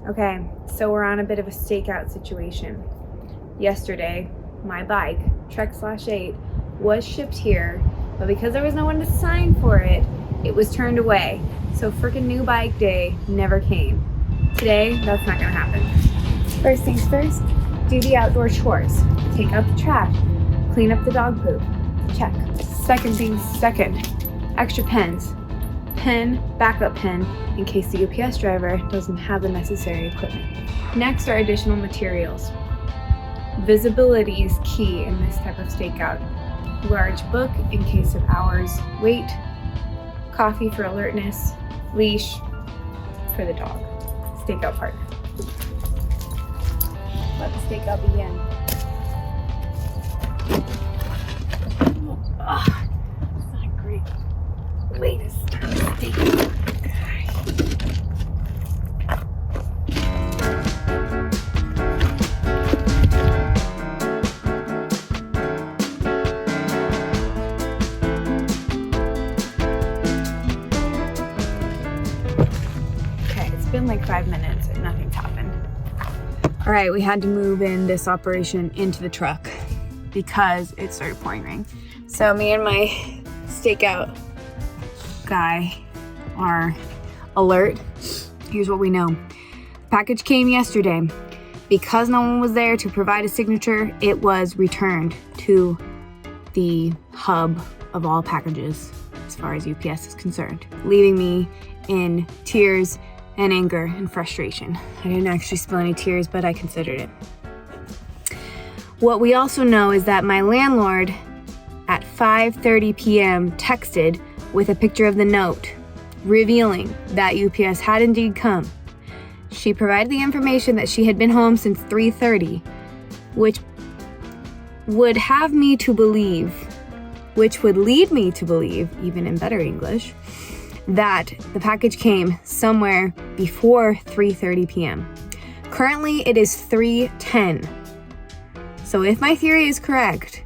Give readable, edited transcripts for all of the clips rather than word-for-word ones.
Okay, so we're on a bit of a stakeout situation. Yesterday, my bike, Trek/8, was shipped here, but because there was no one to sign for it, it was turned away. So frickin' new bike day never came. Today, that's not gonna happen. First things first, do the outdoor chores. Take out the trash, clean up the dog poop. Check. Second things second, extra pens. Pen, backup pen, in case the UPS driver doesn't have the necessary equipment. Next are additional materials. Visibility is key in this type of stakeout. Large book in case of hours wait, coffee for alertness, leash for the dog. Stakeout partner. Let the stakeout begin. Oh, it's not a great way to start a stakeout. Been like 5 minutes and nothing's happened. All right, we had to move in this operation into the truck because it started pouring rain. So me and my stakeout guy are alert. Here's what we know. Package came yesterday. Because no one was there to provide a signature, it was returned to the hub of all packages as far as UPS is concerned, leaving me in tears and anger and frustration. I didn't actually spill any tears, but I considered it. What we also know is that my landlord at 5:30 p.m. texted with a picture of the note, revealing that UPS had indeed come. She provided the information that she had been home since 3:30, which would lead me to believe, even in better English, that the package came somewhere before 3:30 p.m. Currently, it is 3:10. So if my theory is correct,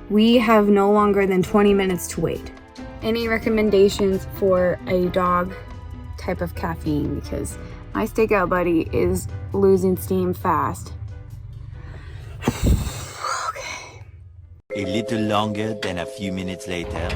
we have no longer than 20 minutes to wait. Any recommendations for a dog type of caffeine? Because my stakeout buddy is losing steam fast. Okay. A little longer than a few minutes later.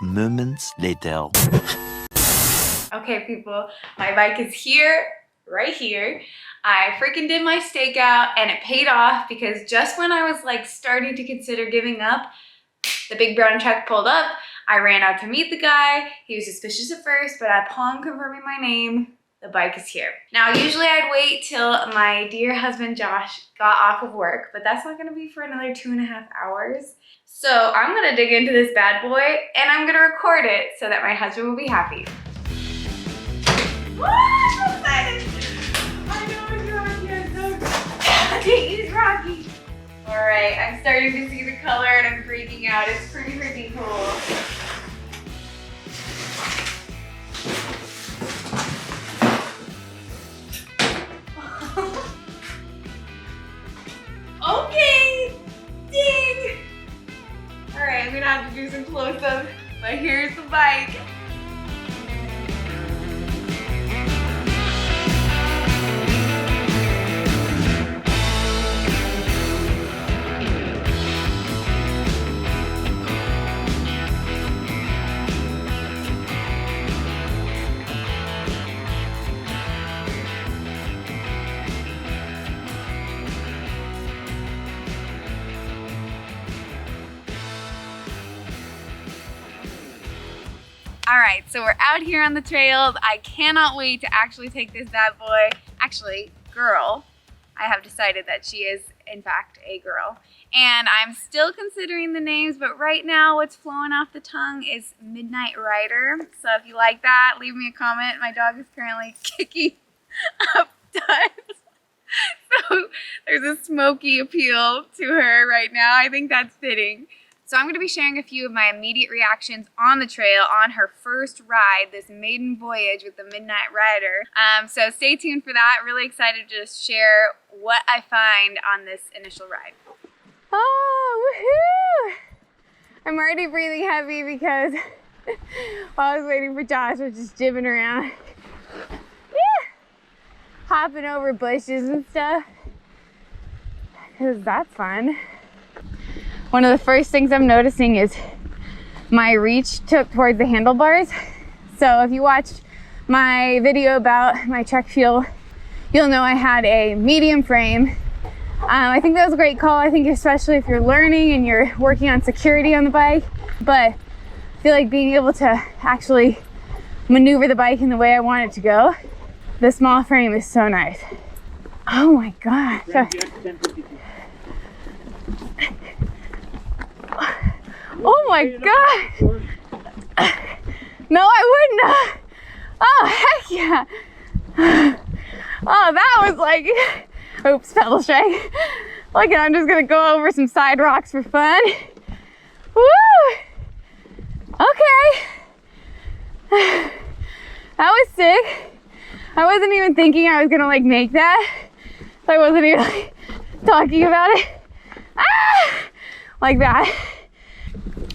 Moments later. Okay, people, my bike is here, right here. I freaking did my stakeout and it paid off because just when I was like starting to consider giving up, the big brown truck pulled up. I ran out to meet the guy. He was suspicious at first, but upon confirming my name, the bike is here. Now, usually I'd wait till my dear husband Josh got off of work, but that's not gonna be for another 2.5 hours. So I'm gonna dig into this bad boy and I'm gonna record it so that my husband will be happy. I'm so excited! I know it's Rocky, I'm so excited. He's Rocky. All right, I'm starting to see the color and I'm freaking out. It's pretty cool. Okay, ding! All right, I'm gonna have to do some close-ups, but here's the bike. All right, so we're out here on the trails. I cannot wait to actually take this bad boy, actually girl. I have decided that she is in fact a girl. And I'm still considering the names, but right now what's flowing off the tongue is Midnight Rider. So if you like that, leave me a comment. My dog is currently kicking up dust. So there's a smoky appeal to her right now. I think that's fitting. So I'm going to be sharing a few of my immediate reactions on the trail on her first ride, this maiden voyage with the Midnight Rider. So stay tuned for that. Really excited to just share what I find on this initial ride. Oh, woohoo! I'm already breathing heavy because while I was waiting for Josh, I was just jibbing around. Yeah! Hopping over bushes and stuff. Because that's fun. One of the first things I'm noticing is my reach towards the handlebars. So if you watched my video about my Trek Fuel, you'll know I had a medium frame. I think that was a great call. I think especially if you're learning and you're working on security on the bike. But I feel like being able to actually maneuver the bike in the way I want it to go, the small frame is so nice. Oh my gosh. Oh my gosh! No, I wouldn't have. Oh, heck yeah! Oh, that was like, oops, pedal strike. Look, I'm just gonna go over some side rocks for fun. Woo! Okay. That was sick. I wasn't even thinking I was gonna like make that. So I wasn't even like talking about it. Ah! Like that.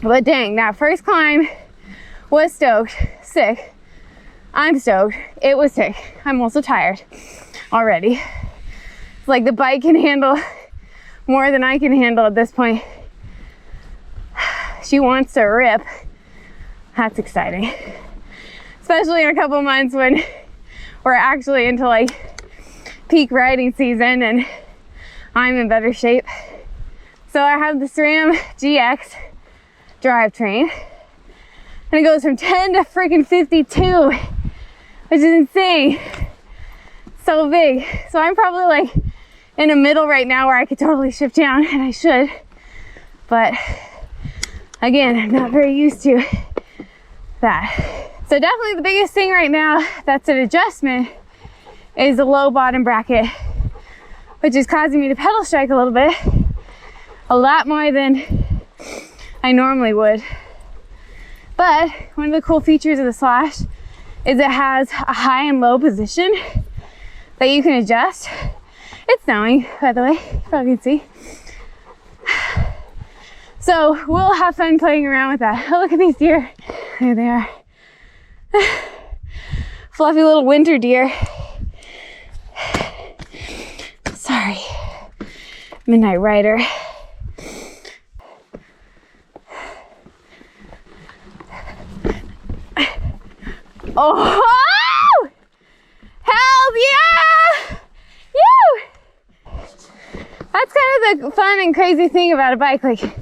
But dang, that first climb was stoked. Sick. I'm stoked. It was sick. I'm also tired already. It's like the bike can handle more than I can handle at this point. She wants to rip. That's exciting. Especially in a couple months when we're actually into like peak riding season and I'm in better shape. So I have the SRAM GX drivetrain and it goes from 10 to freaking 52, which is insane. So big. So I'm probably like in the middle right now where I could totally shift down, and I should, but again, I'm not very used to that. So definitely the biggest thing right now that's an adjustment is the low bottom bracket, which is causing me to pedal strike a little bit, a lot more than I normally would. But one of the cool features of the Slash is it has a high and low position that you can adjust. It's snowing, by the way, you probably can see. So we'll have fun playing around with that. Oh, look at these deer. There they are. Fluffy little winter deer. Sorry, Midnight Rider. Oh, hell yeah! Woo! That's kind of the fun and crazy thing about a bike. Like,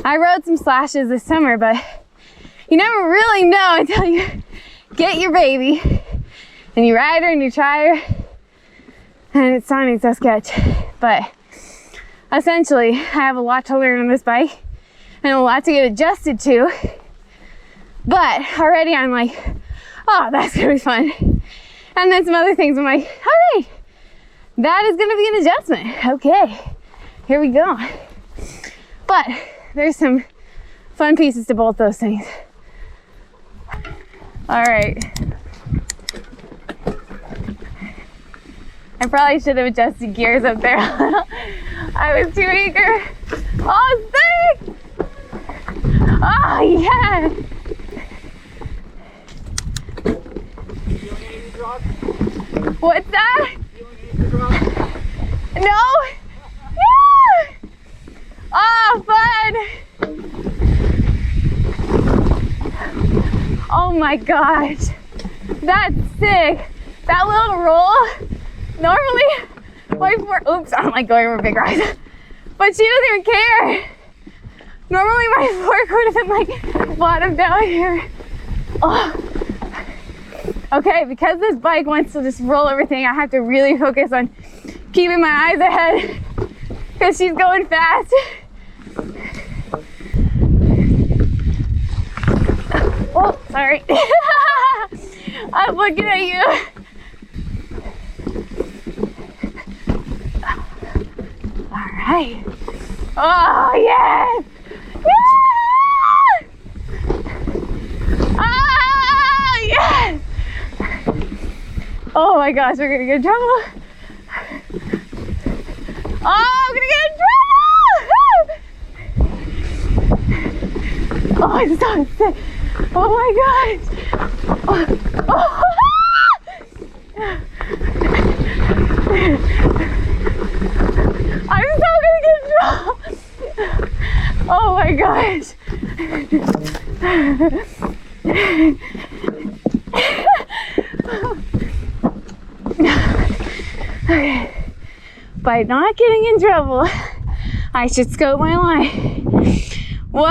I rode some Slashes this summer, but you never really know until you get your baby and you ride her and you try her, and it's sounding so sketch. But essentially, I have a lot to learn on this bike and a lot to get adjusted to. But already I'm like, oh, that's gonna be fun. And then some other things I'm like, all right, that is gonna be an adjustment. Okay, here we go. But there's some fun pieces to both those things. All right. I probably should have adjusted gears up there a little. I was too eager. Oh, sick! Oh, yeah! What's that? No? Yeah! Oh, fun! Oh my gosh, that's sick. That little roll, normally my fork, oops, I don't like going over big rides, but she doesn't even care. Normally my fork would have been like bottom down here. Oh. Okay, because this bike wants to just roll everything, I have to really focus on keeping my eyes ahead because she's going fast. Oh, sorry. I'm looking at you. All right. Oh, yes. Yeah! Oh my gosh, we're gonna get in trouble. Oh, I'm gonna get in trouble! Oh, I'm so sick. Oh my gosh. Oh. I'm so gonna get in trouble. Oh my gosh. Okay. By not getting in trouble, I should scope my line. Whoa!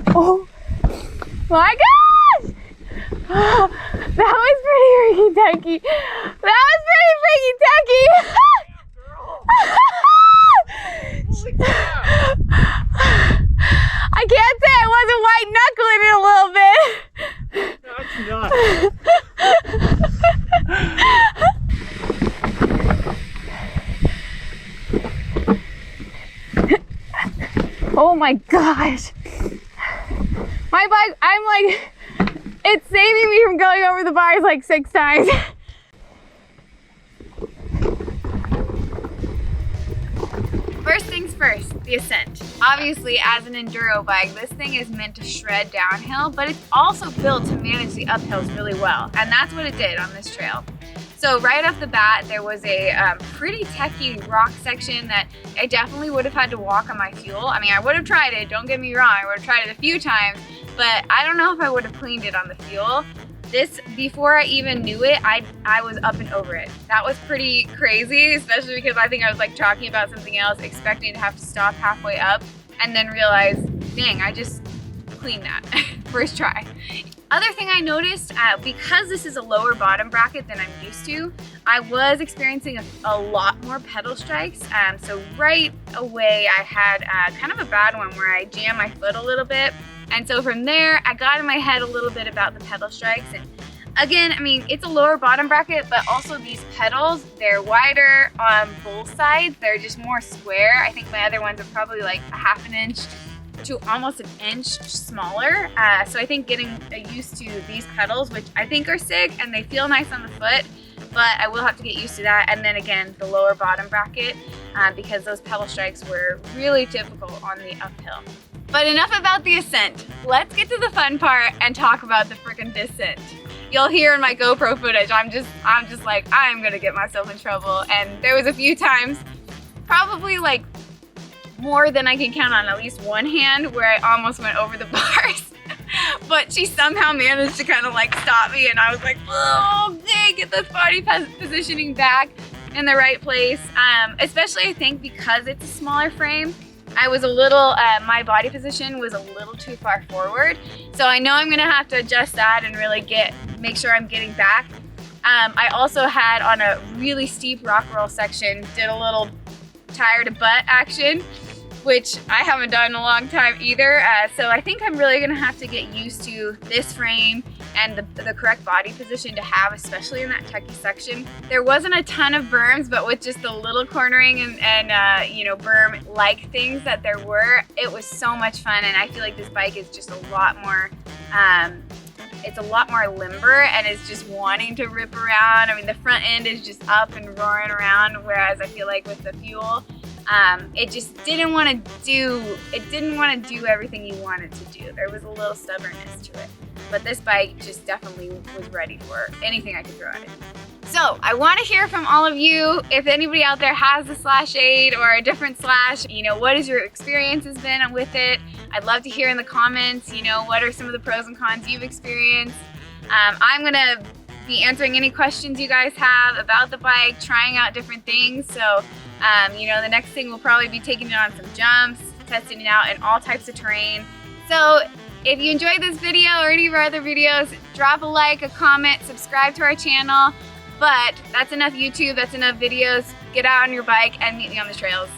Oh my gosh! Oh, that was pretty freaking techy. That was pretty freaking techy. I can't say I wasn't white knuckling it a little bit. No, it's not. Oh my gosh. My bike, I'm like, it's saving me from going over the bars like 6 times. First things first, the ascent. Obviously, as an enduro bike, this thing is meant to shred downhill, but it's also built to manage the uphills really well. And that's what it did on this trail. So right off the bat, there was a pretty techy rock section that I definitely would have had to walk on my fuel. I mean, I would have tried it, don't get me wrong, I would have tried it a few times, but I don't know if I would have cleaned it on the fuel. This, before I even knew it, I was up and over it. That was pretty crazy, especially because I think I was like talking about something else, expecting to have to stop halfway up, and then realize, dang, I just cleaned that first try. Other thing I noticed, because this is a lower bottom bracket than I'm used to, I was experiencing a lot more pedal strikes. So right away I had kind of a bad one where I jammed my foot a little bit. And so from there, I got in my head a little bit about the pedal strikes. And again, I mean, it's a lower bottom bracket, but also these pedals, they're wider on both sides. They're just more square. I think my other ones are probably like a ½ inch to almost an inch smaller. So I think getting used to these pedals, which I think are sick and they feel nice on the foot, but I will have to get used to that. And then again, the lower bottom bracket, because those pedal strikes were really difficult on the uphill. But enough about the ascent. Let's get to the fun part and talk about the freaking descent. You'll hear in my GoPro footage, I'm just like, I'm gonna get myself in trouble. And there was a few times, probably like more than I can count on at least one hand, where I almost went over the bars. But she somehow managed to kind of like stop me, and I was like, oh, dang, get this body positioning back in the right place. Especially I think because it's a smaller frame, I was a little, my body position was a little too far forward. So I know I'm gonna have to adjust that and really make sure I'm getting back. I also had on a really steep rock roll section, did a little tire to butt action, which I haven't done in a long time either. So I think I'm really gonna have to get used to this frame and the correct body position to have, especially in that techie section. There wasn't a ton of berms, but with just the little cornering and you know, berm-like things that there were, it was so much fun. And I feel like this bike is just a lot more, it's a lot more limber and is just wanting to rip around. I mean, the front end is just up and roaring around, whereas I feel like with the fuel, it just didn't want to do everything you wanted to do. There was a little stubbornness to it. But this bike just definitely was ready for anything I could throw at it. So I want to hear from all of you. If anybody out there has a Slash 8 or a different Slash, you know, what has your experiences been with it? I'd love to hear in the comments, you know, what are some of the pros and cons you've experienced? I'm gonna be answering any questions you guys have about the bike, trying out different things. So, you know, the next thing will probably be taking it on some jumps, testing it out in all types of terrain. So if you enjoyed this video or any of our other videos, drop a like, a comment, subscribe to our channel. But that's enough YouTube, that's enough videos. Get out on your bike and meet me on the trails.